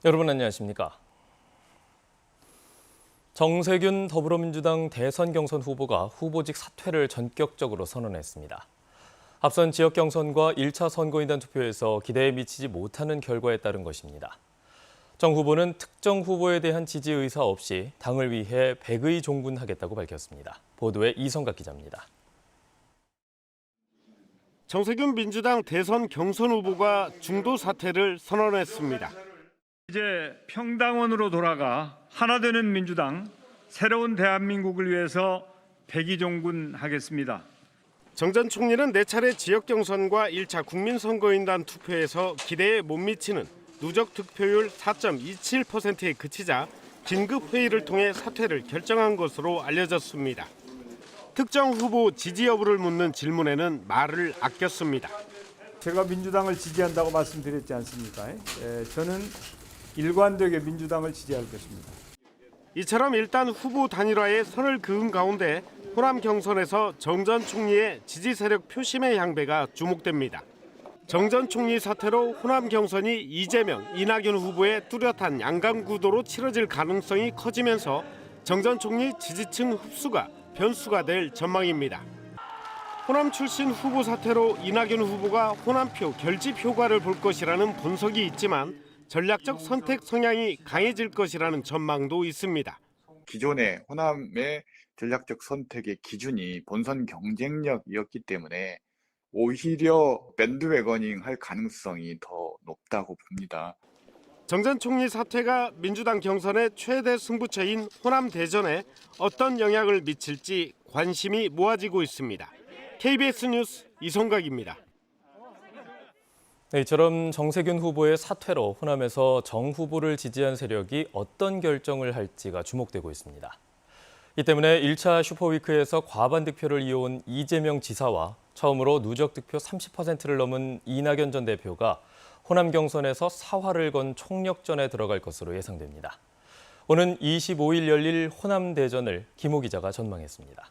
여러분 안녕하십니까? 정세균 더불어민주당 대선 경선 후보가 후보직 사퇴를 전격적으로 선언했습니다. 앞선 지역 경선과 1차 선거인단 투표에서 기대에 미치지 못하는 결과에 따른 것입니다. 정 후보는 특정 후보에 대한 지지 의사 없이 당을 위해 백의 종군하겠다고 밝혔습니다. 보도에 이성각 기자입니다. 정세균 민주당 대선 경선 후보가 중도 사퇴를 선언했습니다. 이제 평당원으로 돌아가 하나 되는 민주당, 새로운 대한민국을 위해서 백의종군하겠습니다. 정 전 총리는 4차례 지역 경선과 1차 국민선거인단 투표에서 기대에 못 미치는 누적 득표율 4.27%에 그치자 긴급 회의를 통해 사퇴를 결정한 것으로 알려졌습니다. 특정 후보 지지 여부를 묻는 질문에는 말을 아꼈습니다. 제가 민주당을 지지한다고 말씀드렸지 않습니까? 저는 일관되게 민주당을 지지할 것입니다. 이처럼 일단 후보 단일화에 선을 그은 가운데 호남 경선에서 정 전 총리의 지지 세력 표심의 향배가 주목됩니다. 정 전 총리 사퇴로 호남 경선이 이재명, 이낙연 후보의 뚜렷한 양강 구도로 치러질 가능성이 커지면서 정 전 총리 지지층 흡수가 변수가 될 전망입니다. 호남 출신 후보 사퇴로 이낙연 후보가 호남표 결집 효과를 볼 것이라는 분석이 있지만 전략적 선택 성향이 강해질 것이라는 전망도 있습니다. 기존의 호남의 전략적 선택의 기준이 본선 경쟁력이었기 때문에 오히려 밴드웨거닝 할 가능성이 더 높다고 봅니다. 정 전 총리 사퇴가 민주당 경선의 최대 승부처인 호남 대전에 어떤 영향을 미칠지 관심이 모아지고 있습니다. KBS 뉴스 이성각입니다. 이처럼 정세균 후보의 사퇴로 호남에서 정 후보를 지지한 세력이 어떤 결정을 할지가 주목되고 있습니다. 이 때문에 1차 슈퍼위크에서 과반 득표를 이어온 이재명 지사와 처음으로 누적 득표 30%를 넘은 이낙연 전 대표가 호남 경선에서 사활을 건 총력전에 들어갈 것으로 예상됩니다. 오는 25일 열릴 호남 대전을 김호 기자가 전망했습니다.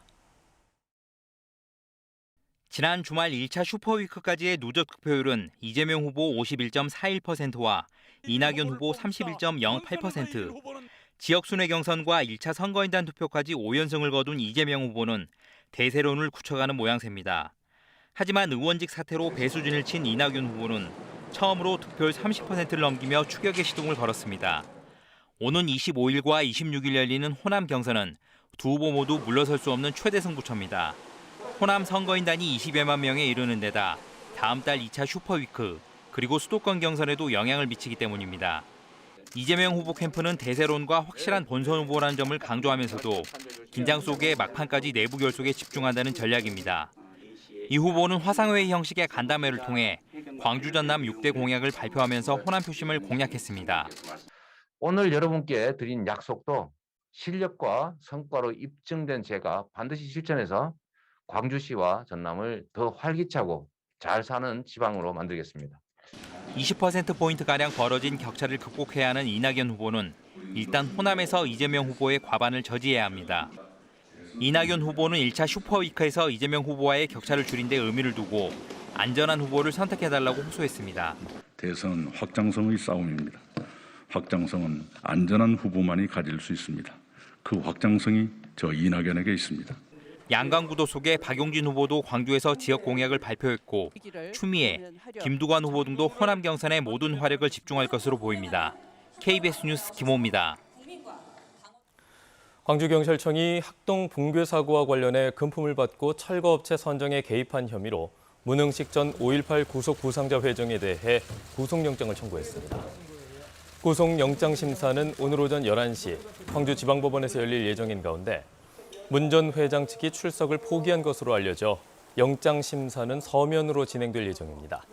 지난 주말 1차 슈퍼위크까지의 누적 득표율은 이재명 후보 51.41%와 이낙연 후보 31.08%, 지역 순회 경선과 1차 선거인단 투표까지 5연승을 거둔 이재명 후보는 대세론을 굳혀가는 모양새입니다. 하지만 의원직 사퇴로 배수진을 친 이낙연 후보는 처음으로 득표율 30%를 넘기며 추격의 시동을 걸었습니다. 오는 25일과 26일 열리는 호남 경선은 두 후보 모두 물러설 수 없는 최대 승부처입니다. 호남 선거인단이 20여만 명에 이르는 데다 다음 달 2차 슈퍼위크 그리고 수도권 경선에도 영향을 미치기 때문입니다. 이재명 후보 캠프는 대세론과 확실한 본선 후보라는 점을 강조하면서도 긴장 속에 막판까지 내부 결속에 집중한다는 전략입니다. 이 후보는 화상회의 형식의 간담회를 통해 광주 전남 6대 공약을 발표하면서 호남 표심을 공략했습니다. 오늘 여러분께 드린 약속도 실력과 성과로 입증된 제가 반드시 실천해서 광주시와 전남을 더 활기차고 잘 사는 지방으로 만들겠습니다. 20%포인트가량 벌어진 격차를 극복해야 하는 이낙연 후보는 일단 호남에서 이재명 후보의 과반을 저지해야 합니다. 이낙연 후보는 1차 슈퍼위크에서 이재명 후보와의 격차를 줄인 데 의미를 두고 안전한 후보를 선택해달라고 호소했습니다. 대선 확장성의 싸움입니다. 확장성은 안전한 후보만이 가질 수 있습니다. 그 확장성이 저 이낙연에게 있습니다. 양강구도 속에 박용진 후보도 광주에서 지역 공약을 발표했고 추미애, 김두관 후보 등도 호남 경선에 모든 화력을 집중할 것으로 보입니다. KBS 뉴스 김호입니다. 광주경찰청이 학동 붕괴 사고와 관련해 금품을 받고 철거업체 선정에 개입한 혐의로 문흥식 전 5.18 구속 부상자 회장에 대해 구속영장을 청구했습니다. 구속영장 심사는 오늘 오전 11시 광주지방법원에서 열릴 예정인 가운데 문 전 회장 측이 출석을 포기한 것으로 알려져 영장 심사는 서면으로 진행될 예정입니다.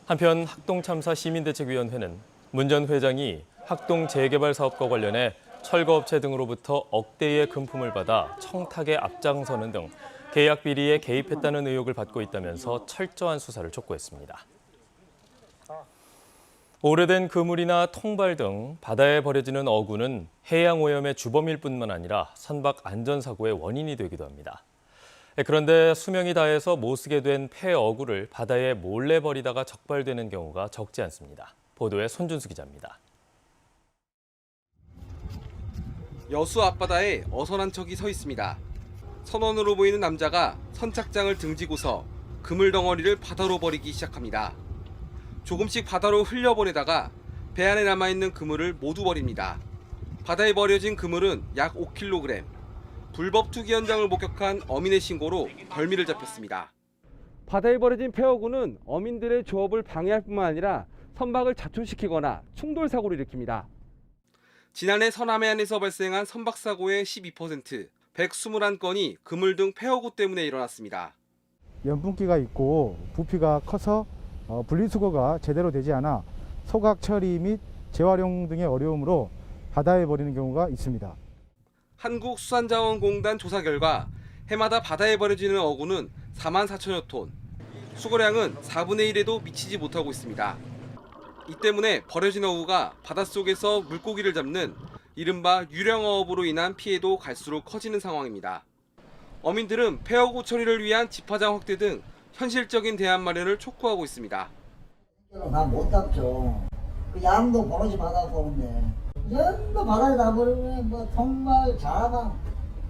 한편 학동참사 시민대책위원회는 문 전 회장이 학동 재개발 사업과 관련해 철거업체 등으로부터 억대의 금품을 받아 청탁에 앞장서는 등 계약 비리에 개입했다는 의혹을 받고 있다면서 철저한 수사를 촉구했습니다. 오래된 그물이나 통발 등 바다에 버려지는 어구는 해양오염의 주범일 뿐만 아니라 선박 안전사고의 원인이 되기도 합니다. 그런데 수명이 다해서 못 쓰게 된 폐어구를 바다에 몰래 버리다가 적발되는 경우가 적지 않습니다. 보도에 손준수 기자입니다. 여수 앞바다에 어선 척이 서 있습니다. 선원으로 보이는 남자가 선착장을 등지고서 그물 덩어리를 바다로 버리기 시작합니다. 조금씩 바다로 흘려보내다가 배 안에 남아있는 그물을 모두 버립니다. 바다에 버려진 그물은 약 5kg. 불법 투기 현장을 목격한 어민의 신고로 덜미를 잡혔습니다. 바다에 버려진 폐어구는 어민들의 조업을 방해할 뿐만 아니라 선박을 자초시키거나 충돌 사고를 일으킵니다. 지난해 서남해안에서 발생한 선박사고의 12%, 121건이 그물 등 폐어구 때문에 일어났습니다. 연분기가 있고 부피가 커서 분리수거가 제대로 되지 않아 소각 처리 및 재활용 등의 어려움으로 바다에 버리는 경우가 있습니다. 한국수산자원공단 조사 결과 해마다 바다에 버려지는 어구는 4만 4천여 톤, 수거량은 4분의 1에도 미치지 못하고 있습니다. 이 때문에 버려진 어구가 바닷속에서 물고기를 잡는 이른바 유령어업으로 인한 피해도 갈수록 커지는 상황입니다. 어민들은 폐어구 처리를 위한 집화장 확대 등 현실적인 대안 마련을 촉구하고 있습니다. 나 못 잡죠. 그 양도 버릇이 바다 보는데 전부 바다에 가버리면 뭐 통발, 자방,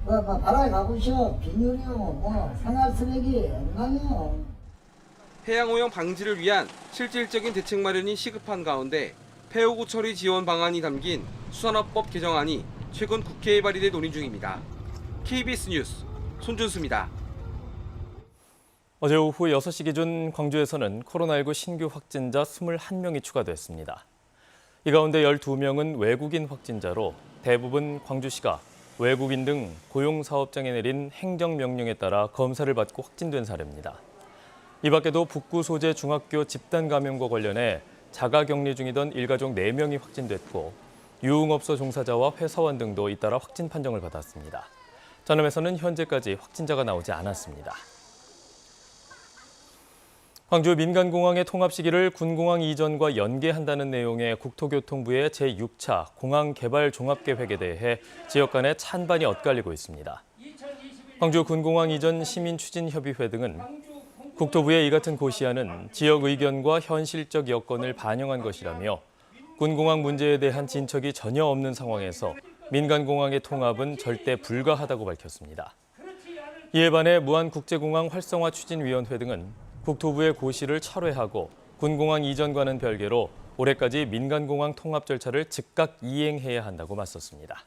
뭐 바다에 가보셔 비닐이요, 뭐 생활 쓰레기 엉망이요. 해양오염 방지를 위한 실질적인 대책 마련이 시급한 가운데 폐어구 처리 지원 방안이 담긴 수산업법 개정안이 최근 국회에 발의돼 논의 중입니다. KBS 뉴스 손준수입니다. 어제 오후 6시 기준 광주에서는 코로나19 신규 확진자 21명이 추가됐습니다. 이 가운데 12명은 외국인 확진자로 대부분 광주시가 외국인 등 고용사업장에 내린 행정명령에 따라 검사를 받고 확진된 사례입니다. 이 밖에도 북구 소재 중학교 집단 감염과 관련해 자가격리 중이던 일가족 4명이 확진됐고 유흥업소 종사자와 회사원 등도 잇따라 확진 판정을 받았습니다. 전남에서는 현재까지 확진자가 나오지 않았습니다. 광주 민간공항의 통합 시기를 군공항 이전과 연계한다는 내용의 국토교통부의 제6차 공항개발종합계획에 대해 지역 간의 찬반이 엇갈리고 있습니다. 광주 군공항 이전 시민추진협의회 등은 국토부의 이 같은 고시안은 지역 의견과 현실적 여건을 반영한 것이라며 군공항 문제에 대한 진척이 전혀 없는 상황에서 민간공항의 통합은 절대 불가하다고 밝혔습니다. 이에 반해 무안국제공항 활성화 추진위원회 등은 국토부의 고시를 철회하고 군공항 이전과는 별개로 올해까지 민간공항 통합 절차를 즉각 이행해야 한다고 맞섰습니다.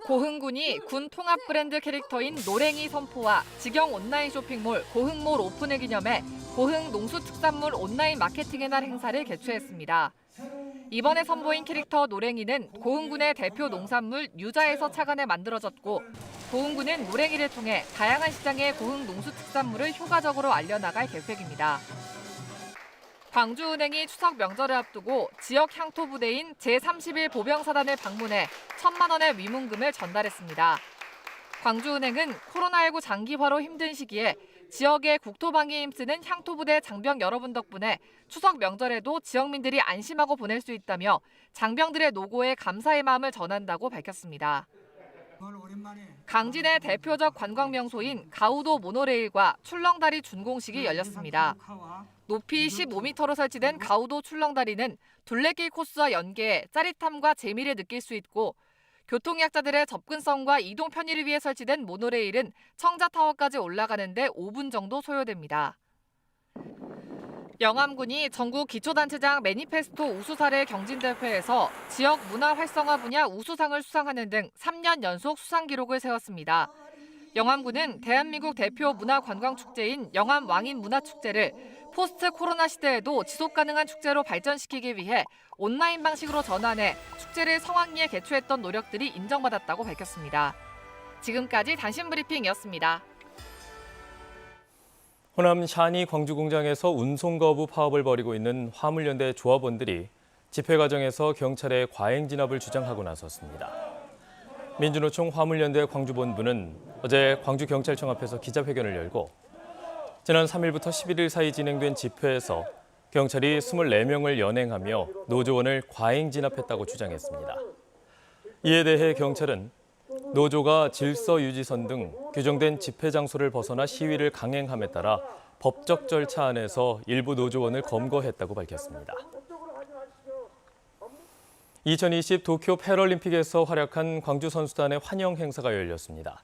고흥군이 군 통합 브랜드 캐릭터인 노랭이 선포와 직영 온라인 쇼핑몰 고흥몰 오픈을 기념해 고흥 농수특산물 온라인 마케팅의 날 행사를 개최했습니다. 이번에 선보인 캐릭터 노랭이는 고흥군의 대표 농산물 유자에서 착안해 만들어졌고 고흥군은 노랭이를 통해 다양한 시장의 고흥 농수특산물을 효과적으로 알려나갈 계획입니다. 광주은행이 추석 명절을 앞두고 지역 향토부대인 제31 보병사단을 방문해 1,000만 원의 위문금을 전달했습니다. 광주은행은 코로나19 장기화로 힘든 시기에 지역의 국토방위에 힘쓰는 향토부대 장병 여러분 덕분에 추석 명절에도 지역민들이 안심하고 보낼 수 있다며 장병들의 노고에 감사의 마음을 전한다고 밝혔습니다. 강진의 대표적 관광 명소인 가우도 모노레일과 출렁다리 준공식이 열렸습니다. 높이 15m로 설치된 가우도 출렁다리는 둘레길 코스와 연계해 짜릿함과 재미를 느낄 수 있고 교통약자들의 접근성과 이동 편의를 위해 설치된 모노레일은 청자타워까지 올라가는 데 5분 정도 소요됩니다. 영암군이 전국 기초단체장 매니페스토 우수사례 경진대회에서 지역 문화 활성화 분야 우수상을 수상하는 등 3년 연속 수상 기록을 세웠습니다. 영암군은 대한민국 대표 문화관광축제인 영암 왕인문화축제를 포스트 코로나 시대에도 지속 가능한 축제로 발전시키기 위해 온라인 방식으로 전환해 축제를 성황리에 개최했던 노력들이 인정받았다고 밝혔습니다. 지금까지 단신 브리핑이었습니다. 호남 샤니 광주공장에서 운송 거부 파업을 벌이고 있는 화물연대 조합원들이 집회 과정에서 경찰의 과잉 진압을 주장하고 나섰습니다. 민주노총 화물연대 광주본부는 어제 광주경찰청 앞에서 기자회견을 열고 지난 3일부터 11일 사이 진행된 집회에서 경찰이 24명을 연행하며 노조원을 과잉 진압했다고 주장했습니다. 이에 대해 경찰은 노조가 질서 유지선 등 규정된 집회 장소를 벗어나 시위를 강행함에 따라 법적 절차 안에서 일부 노조원을 검거했다고 밝혔습니다. 2020 도쿄 패럴림픽에서 활약한 광주 선수단의 환영 행사가 열렸습니다.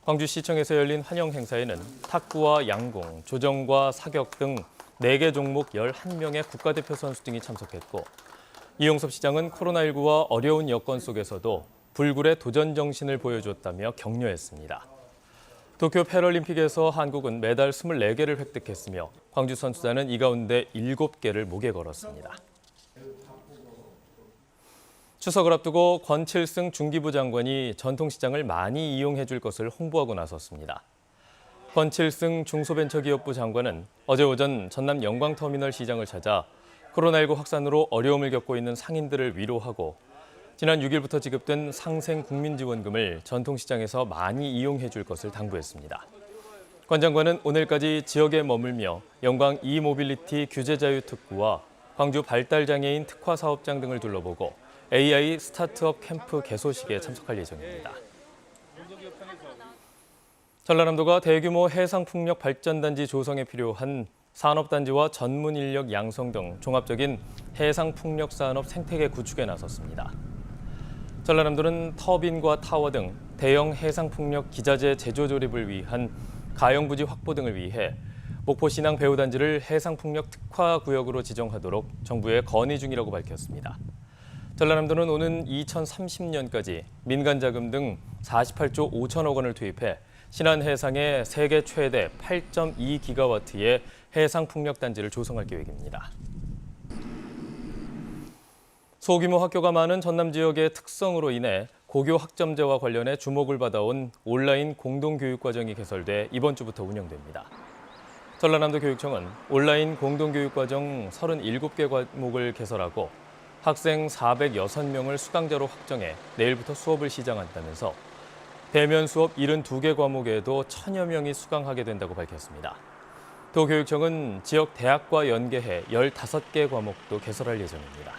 광주시청에서 열린 환영 행사에는 탁구와 양궁, 조정과 사격 등 4개 종목 11명의 국가대표 선수 등이 참석했고, 이용섭 시장은 코로나19와 어려운 여건 속에서도 불굴의 도전 정신을 보여줬다며 격려했습니다. 도쿄 패럴림픽에서 한국은 메달 24개를 획득했으며 광주 선수단은 이 가운데 7개를 목에 걸었습니다. 추석을 앞두고 권칠승 중기부 장관이 전통시장을 많이 이용해 줄 것을 홍보하고 나섰습니다. 권칠승 중소벤처기업부 장관은 어제 오전 전남 영광터미널 시장을 찾아 코로나19 확산으로 어려움을 겪고 있는 상인들을 위로하고 지난 6일부터 지급된 상생 국민지원금을 전통시장에서 많이 이용해 줄 것을 당부했습니다. 권 장관은 오늘까지 지역에 머물며 영광 이모빌리티 규제자유 특구와 광주 발달장애인 특화 사업장 등을 둘러보고 AI 스타트업 캠프 개소식에 참석할 예정입니다. 전라남도가 대규모 해상풍력 발전단지 조성에 필요한 산업단지와 전문 인력 양성 등 종합적인 해상풍력 산업 생태계 구축에 나섰습니다. 전라남도는 터빈과 타워 등 대형 해상풍력 기자재 제조 조립을 위한 가용부지 확보 등을 위해 목포 신항 배후단지를 해상풍력 특화 구역으로 지정하도록 정부에 건의 중이라고 밝혔습니다. 전라남도는 오는 2030년까지 민간 자금 등 48조 5천억 원을 투입해 신안 해상에 세계 최대 8.2기가와트의 해상풍력단지를 조성할 계획입니다. 소규모 학교가 많은 전남 지역의 특성으로 인해 고교 학점제와 관련해 주목을 받아온 온라인 공동교육과정이 개설돼 이번 주부터 운영됩니다. 전라남도 교육청은 온라인 공동교육과정 37개 과목을 개설하고 학생 406명을 수강자로 확정해 내일부터 수업을 시작한다면서 대면 수업 72개 과목에도 1000여 명이 수강하게 된다고 밝혔습니다. 도교육청은 지역 대학과 연계해 15개 과목도 개설할 예정입니다.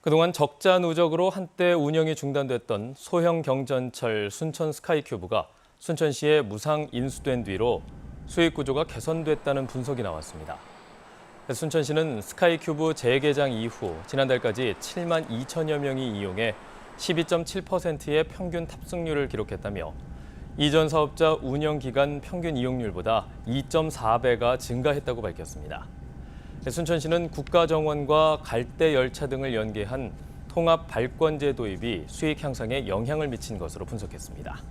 그동안 적자 누적으로 한때 운영이 중단됐던 소형 경전철 순천 스카이큐브가 순천시에 무상 인수된 뒤로 수익 구조가 개선됐다는 분석이 나왔습니다. 순천시는 스카이큐브 재개장 이후 지난달까지 7만 2천여 명이 이용해 12.7%의 평균 탑승률을 기록했다며 이전 사업자 운영 기간 평균 이용률보다 2.4배가 증가했다고 밝혔습니다. 순천시는 국가정원과 갈대 열차 등을 연계한 통합 발권제 도입이 수익 향상에 영향을 미친 것으로 분석했습니다.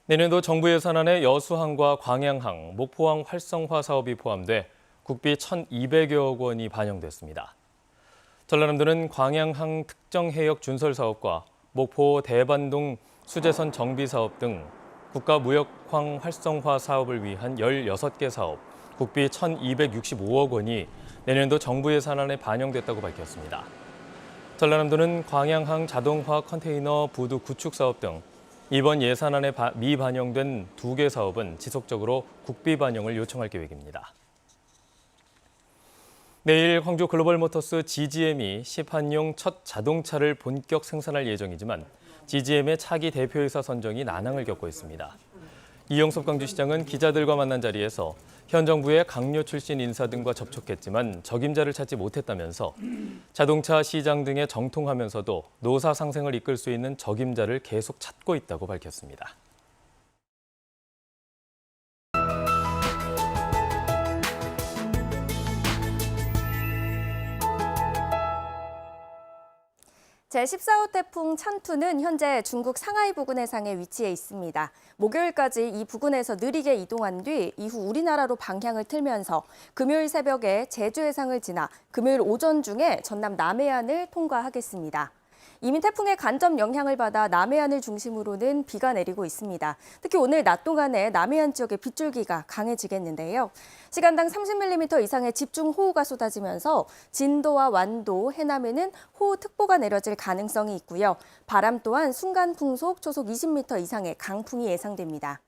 내년도 정부 예산안에 여수항과 광양항, 목포항 활성화 사업이 포함돼 국비 1,200여억 원이 반영됐습니다. 전라남도는 광양항 특정해역 준설 사업과 목포 대반동 수제선 정비 사업 등 국가무역항 활성화 사업을 위한 16개 사업, 국비 1,265억 원이 내년도 정부 예산안에 반영됐다고 밝혔습니다. 전라남도는 광양항 자동화 컨테이너 부두 구축 사업 등 이번 예산안에 미반영된 2개 사업은 지속적으로 국비 반영을 요청할 계획입니다. 내일 광주 글로벌모터스 GGM이 시판용 첫 자동차를 본격 생산할 예정이지만 GGM의 차기 대표이사 선정이 난항을 겪고 있습니다. 이용섭 광주시장은 기자들과 만난 자리에서 현 정부의 강요 출신 인사 등과 접촉했지만 적임자를 찾지 못했다면서 자동차 시장 등에 정통하면서도 노사 상생을 이끌 수 있는 적임자를 계속 찾고 있다고 밝혔습니다. 제14호 태풍 찬투는 현재 중국 상하이 부근 해상에 위치해 있습니다. 목요일까지 이 부근에서 느리게 이동한 뒤 이후 우리나라로 방향을 틀면서 금요일 새벽에 제주 해상을 지나 금요일 오전 중에 전남 남해안을 통과하겠습니다. 이미 태풍의 간접 영향을 받아 남해안을 중심으로는 비가 내리고 있습니다. 특히 오늘 낮 동안에 남해안 지역의 빗줄기가 강해지겠는데요. 시간당 30mm 이상의 집중호우가 쏟아지면서 진도와 완도, 해남에는 호우특보가 내려질 가능성이 있고요. 바람 또한 순간 풍속 초속 20m 이상의 강풍이 예상됩니다.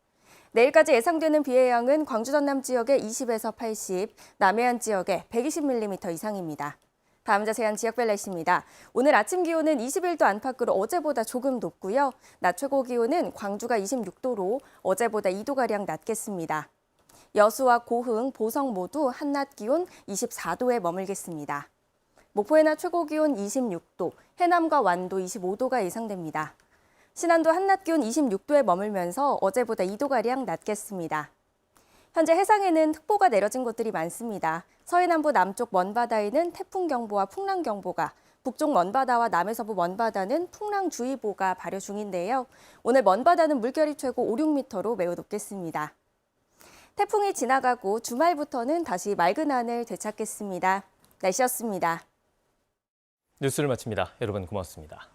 내일까지 예상되는 비의 양은 광주 전남 지역에 20에서 80, 남해안 지역에 120mm 이상입니다. 다음 자세한 지역별 날씨입니다. 오늘 아침 기온은 21도 안팎으로 어제보다 조금 높고요. 낮 최고 기온은 광주가 26도로 어제보다 2도가량 낮겠습니다. 여수와 고흥, 보성 모두 한낮 기온 24도에 머물겠습니다. 목포의 낮 최고 기온 26도, 해남과 완도 25도가 예상됩니다. 신안도 한낮 기온 26도에 머물면서 어제보다 2도가량 낮겠습니다. 현재 해상에는 특보가 내려진 곳들이 많습니다. 서해남부 남쪽 먼바다에는 태풍경보와 풍랑경보가, 북쪽 먼바다와 남해서부 먼바다는 풍랑주의보가 발효 중인데요. 오늘 먼바다는 물결이 최고 5, 6m로 매우 높겠습니다. 태풍이 지나가고 주말부터는 다시 맑은 하늘 되찾겠습니다. 날씨였습니다. 뉴스를 마칩니다. 여러분 고맙습니다.